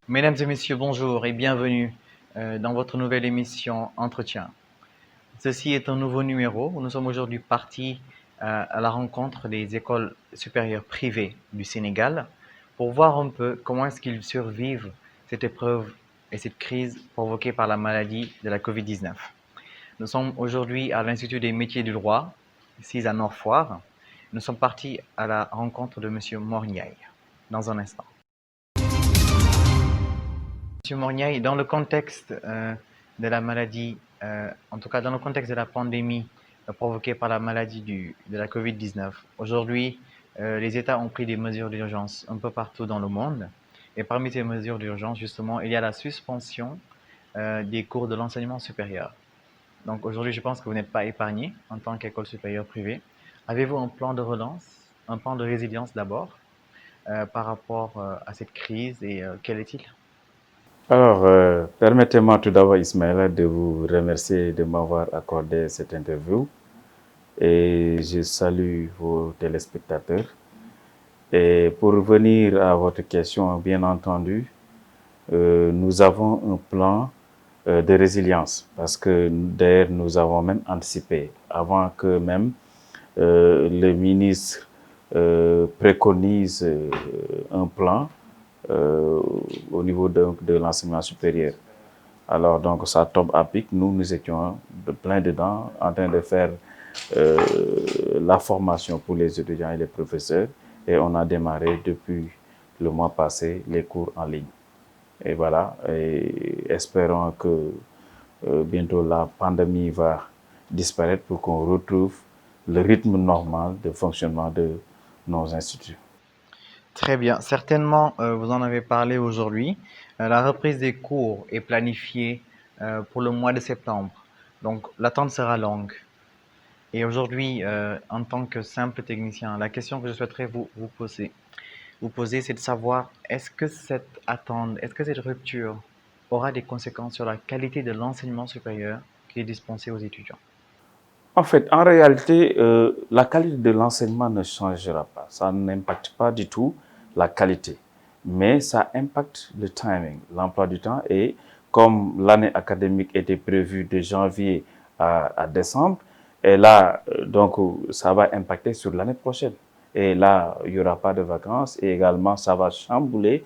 Mesdames et messieurs, bonjour et bienvenue dans votre nouvelle émission Entretien. Ceci est un nouveau numéro où nous sommes aujourd'hui partis à la rencontre des écoles supérieures privées du Sénégal pour voir un peu comment est-ce qu'ils survivent cette épreuve et cette crise provoquée par la maladie de la Covid-19. Nous sommes aujourd'hui à l'Institut des métiers du droit, ici à Nord-Foire. Nous sommes partis à la rencontre de Monsieur Morniaï dans un instant. Monsieur Morniaï, dans le contexte de la maladie, en tout cas dans le contexte de la pandémie provoquée par la maladie de la Covid-19, aujourd'hui, les États ont pris des mesures d'urgence un peu partout dans le monde. Et parmi ces mesures d'urgence, justement, il y a la suspension des cours de l'enseignement supérieur. Donc aujourd'hui, je pense que vous n'êtes pas épargné en tant qu'école supérieure privée. Avez-vous un plan de relance, un plan de résilience d'abord par rapport à cette crise et quel est-il? Alors, permettez-moi tout d'abord, Ismaël, de vous remercier de m'avoir accordé cette interview et je salue vos téléspectateurs. Et pour revenir à votre question, bien entendu, nous avons un plan de résilience parce que d'ailleurs, nous avons même anticipé avant que même le ministre préconise un plan euh, au niveau de l'enseignement supérieur. Alors, donc, ça tombe à pic. Nous étions plein dedans, en train de faire euh, la formation pour les étudiants et les professeurs. Et on a démarré depuis le mois passé les cours en ligne. Et voilà, et espérons que bientôt la pandémie va disparaître pour qu'on retrouve le rythme normal de fonctionnement de nos instituts. Très bien. Certainement, vous en avez parlé aujourd'hui. La reprise des cours est planifiée pour le mois de septembre. Donc, l'attente sera longue. Et aujourd'hui, en tant que simple technicien, la question que je souhaiterais vous poser, c'est de savoir est-ce que cette attente, est-ce que cette rupture aura des conséquences sur la qualité de l'enseignement supérieur qui est dispensé aux étudiants? En fait, en réalité, la qualité de l'enseignement ne changera pas. Ça n'impacte pas du tout la qualité, mais ça impacte le timing, l'emploi du temps. Et comme l'année académique était prévue de janvier à décembre, et là, donc, ça va impacter sur l'année prochaine. Et là, il n'y aura pas de vacances et également, ça va chambouler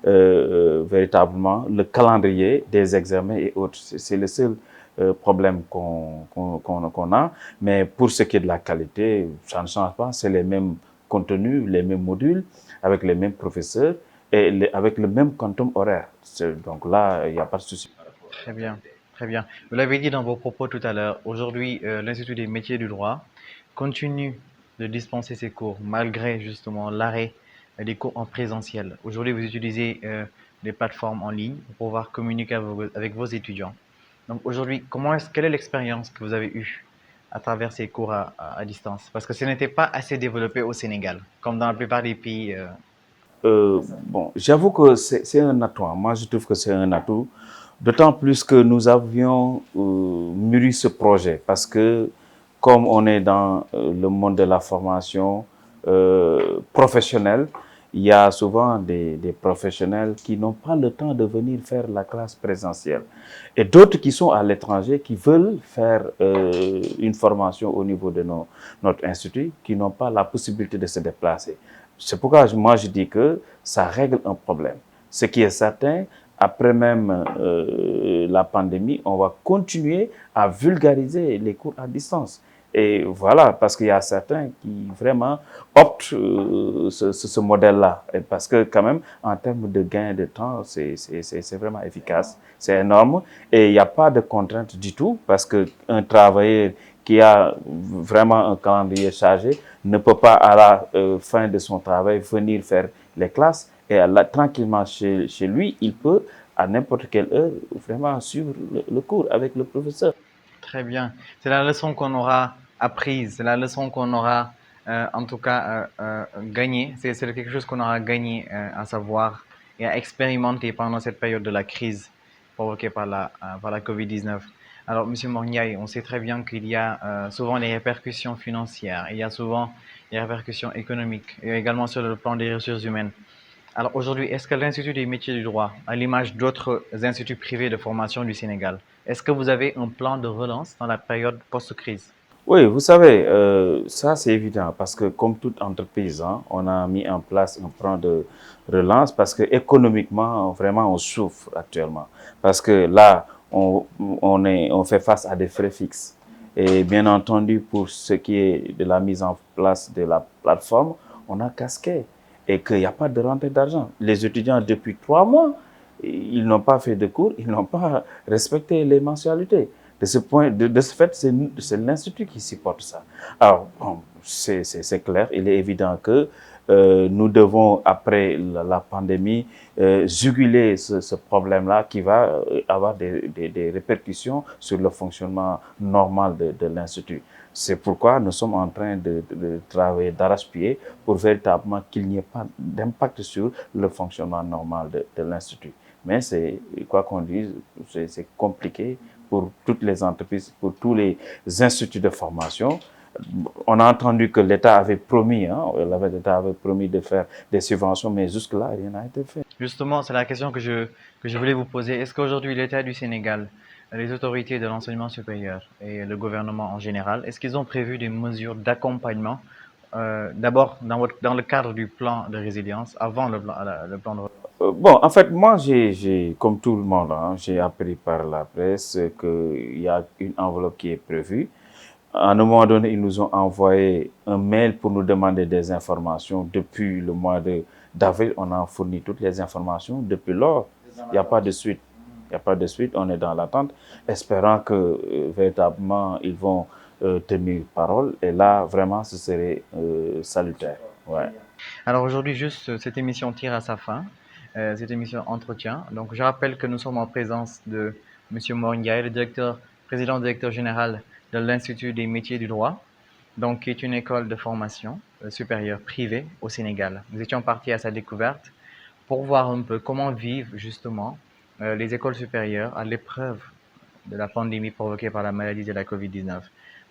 véritablement le calendrier des examens et autres. C'est le seul problème qu'on a. Mais pour ce qui est de la qualité, ça ne change pas. C'est les mêmes contenus, les mêmes modules, avec les mêmes professeurs et avec le même quantum horaire. Donc là, il n'y a pas de souci. Très bien, très bien. Vous l'avez dit dans vos propos tout à l'heure, aujourd'hui, l'Institut des métiers du droit continue de dispenser ses cours malgré justement l'arrêt des cours en présentiel. Aujourd'hui, vous utilisez des plateformes en ligne pour pouvoir communiquer avec vos étudiants. Donc aujourd'hui, quelle est l'expérience que vous avez eue à travers ces cours à distance? Parce que ce n'était pas assez développé au Sénégal, comme dans la plupart des pays. Bon, j'avoue que c'est un atout. Moi, je trouve que c'est un atout. D'autant plus que nous avions mûri ce projet parce que comme on est dans le monde de la formation professionnelle, il y a souvent des professionnels qui n'ont pas le temps de venir faire la classe présentielle et d'autres qui sont à l'étranger qui veulent faire une formation au niveau de notre institut, qui n'ont pas la possibilité de se déplacer. C'est pourquoi moi je dis que ça règle un problème. Ce qui est certain, après même la pandémie, on va continuer à vulgariser les cours à distance. Et voilà, parce qu'il y a certains qui vraiment optent ce modèle-là. Parce que quand même, en termes de gain de temps, c'est vraiment efficace, c'est énorme. Et il n'y a pas de contrainte du tout, parce qu'un travailleur qui a vraiment un calendrier chargé ne peut pas à la fin de son travail venir faire les classes. Et là, tranquillement chez lui, il peut à n'importe quelle heure vraiment suivre le cours avec le professeur. Très bien. C'est la leçon qu'on aura apprise, c'est la leçon qu'on aura en tout cas gagnée. C'est quelque chose qu'on aura gagné à savoir et à expérimenter pendant cette période de la crise provoquée par la Covid-19. Alors, Monsieur Morniaï, on sait très bien qu'il y a souvent des répercussions financières, il y a souvent des répercussions économiques et également sur le plan des ressources humaines. Alors aujourd'hui, est-ce que l'Institut des métiers du droit, à l'image d'autres instituts privés de formation du Sénégal, est-ce que vous avez un plan de relance dans la période post-crise? Oui, vous savez, ça c'est évident parce que comme toute entreprise, hein, on a mis en place un plan de relance parce que économiquement, vraiment, on souffre actuellement. Parce que là, on fait face à des frais fixes. Et bien entendu, pour ce qui est de la mise en place de la plateforme, on a casqué et qu'il n'y a pas de rentrée d'argent. Les étudiants, depuis 3 mois, ils n'ont pas fait de cours, ils n'ont pas respecté les mensualités. De ce fait, c'est l'Institut qui supporte ça. Alors, bon, c'est clair, il est évident que nous devons, après la pandémie, juguler ce problème-là qui va avoir des répercussions sur le fonctionnement normal de l'Institut. C'est pourquoi nous sommes en train de travailler d'arrache-pied pour véritablement qu'il n'y ait pas d'impact sur le fonctionnement normal de l'Institut. Mais c'est, quoi qu'on dise, c'est compliqué pour toutes les entreprises, pour tous les instituts de formation. On a entendu que l'État avait promis, hein, l'État avait promis de faire des subventions, mais jusque-là, rien n'a été fait. Justement, c'est la question que je voulais vous poser. Est-ce qu'aujourd'hui, l'État du Sénégal, les autorités de l'enseignement supérieur et le gouvernement en général, est-ce qu'ils ont prévu des mesures d'accompagnement, d'abord dans le cadre du plan de résilience, avant le plan de... Bon, en fait, moi, comme tout le monde, hein, j'ai appris par la presse qu'il y a une enveloppe qui est prévue. À un moment donné, ils nous ont envoyé un mail pour nous demander des informations. Depuis le mois d'avril, on a fourni toutes les informations. Depuis lors, il n'y a pas de suite. Il n'y a pas de suite, on est dans l'attente, espérant que véritablement ils vont tenir parole. Et là, vraiment, ce serait salutaire. Ouais. Alors aujourd'hui, juste cette émission tire à sa fin, cette émission entretien. Donc je rappelle que nous sommes en présence de Monsieur Moringaï, le président-directeur général de l'Institut des métiers du droit, donc qui est une école de formation supérieure privée au Sénégal. Nous étions partis à sa découverte pour voir un peu comment vivent justement les écoles supérieures à l'épreuve de la pandémie provoquée par la maladie de la Covid-19.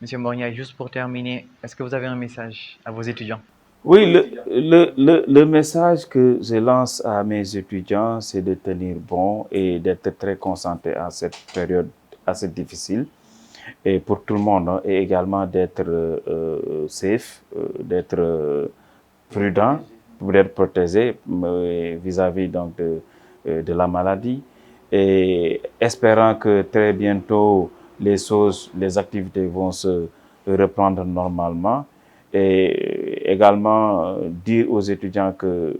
Monsieur Moringaï, juste pour terminer, est-ce que vous avez un message à vos étudiants? Oui, le message que je lance à mes étudiants, c'est de tenir bon et d'être très concentré en cette période assez difficile et pour tout le monde, hein, et également d'être safe, d'être prudent, pour être protégé vis-à-vis donc de la maladie et espérant que très bientôt les activités vont se reprendre normalement et également dire aux étudiants que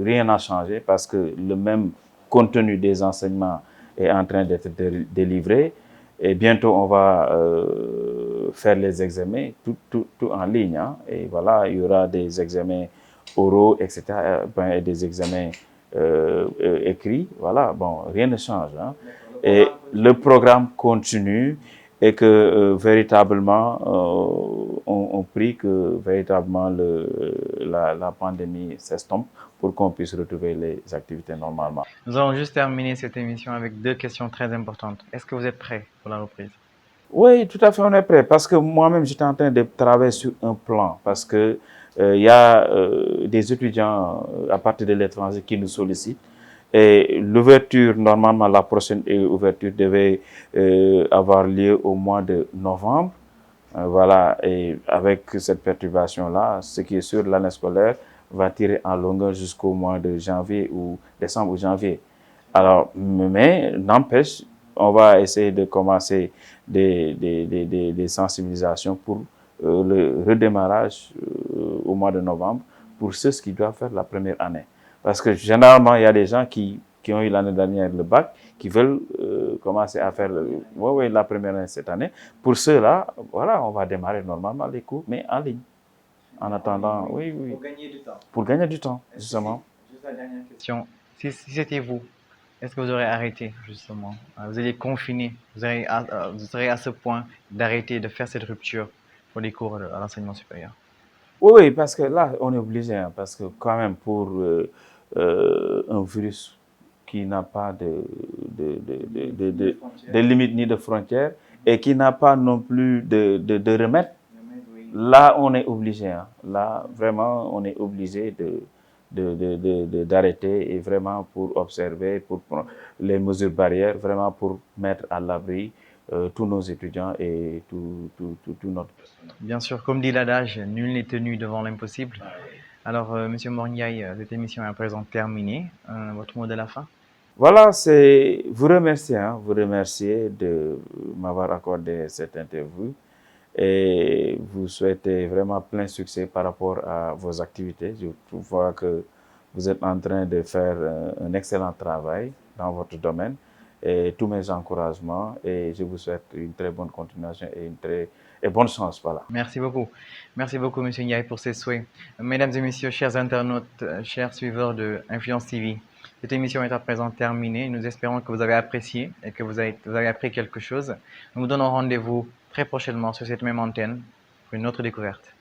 rien n'a changé parce que le même contenu des enseignements est en train d'être délivré et bientôt on va faire les examens tout en ligne, hein, et voilà, il y aura des examens oraux, etc., et des examens écrits, voilà, bon, rien ne change, hein. Et le programme continue et que véritablement, on prie que véritablement la pandémie s'estompe pour qu'on puisse retrouver les activités normalement. Nous allons juste terminer cette émission avec deux questions très importantes. Est-ce que vous êtes prêt pour la reprise? Oui, tout à fait, on est prêt. Parce que moi-même, j'étais en train de travailler sur un plan. Parce que il y a des étudiants à partir de l'étranger qui nous sollicitent. Et l'ouverture, normalement, la prochaine ouverture devait avoir lieu au mois de novembre. Voilà, et avec cette perturbation-là, ce qui est sûr, l'année scolaire va tirer en longueur jusqu'au mois de janvier ou décembre ou janvier. Alors, mais n'empêche, on va essayer de commencer des sensibilisations pour le redémarrage au mois de novembre pour ceux qui doivent faire la première année. Parce que généralement, il y a des gens qui ont eu l'année dernière le bac, qui veulent commencer à faire la première année cette année. Pour ceux-là, voilà, on va démarrer normalement les cours, mais en ligne. En attendant, oui. Pour gagner du temps. Pour gagner du temps, justement. Juste la dernière question. Si c'était vous, est-ce que vous aurez arrêté, justement? Vous allez confiner, vous serez à ce point d'arrêter de faire cette rupture pour les cours à l'enseignement supérieur. Oui, parce que là, on est obligé, hein, parce que quand même, pour un virus qui n'a pas de limite ni de frontières et qui n'a pas non plus de remède, là, on est obligé. Hein. Là, vraiment, on est obligé d'arrêter et vraiment pour observer, pour prendre les mesures barrières, vraiment pour mettre à l'abri tous nos étudiants et tout notre personnel. Bien sûr, comme dit l'adage, nul n'est tenu devant l'impossible. Alors, Monsieur Morniaï, cette émission est à présent terminée. Votre mot de la fin? Voilà, c'est vous remercier de m'avoir accordé cette interview et vous souhaitez vraiment plein succès par rapport à vos activités. Je vois que vous êtes en train de faire un excellent travail dans votre domaine et tous mes encouragements et je vous souhaite une très bonne continuation et une très et bonne chance. Voilà. Merci beaucoup. Merci beaucoup, Monsieur Ndiaye, pour ces souhaits. Mesdames et messieurs, chers internautes, chers suiveurs de Influence TV, cette émission est à présent terminée. Nous espérons que vous avez apprécié et que vous avez appris quelque chose. Nous vous donnons rendez-vous très prochainement sur cette même antenne pour une autre découverte.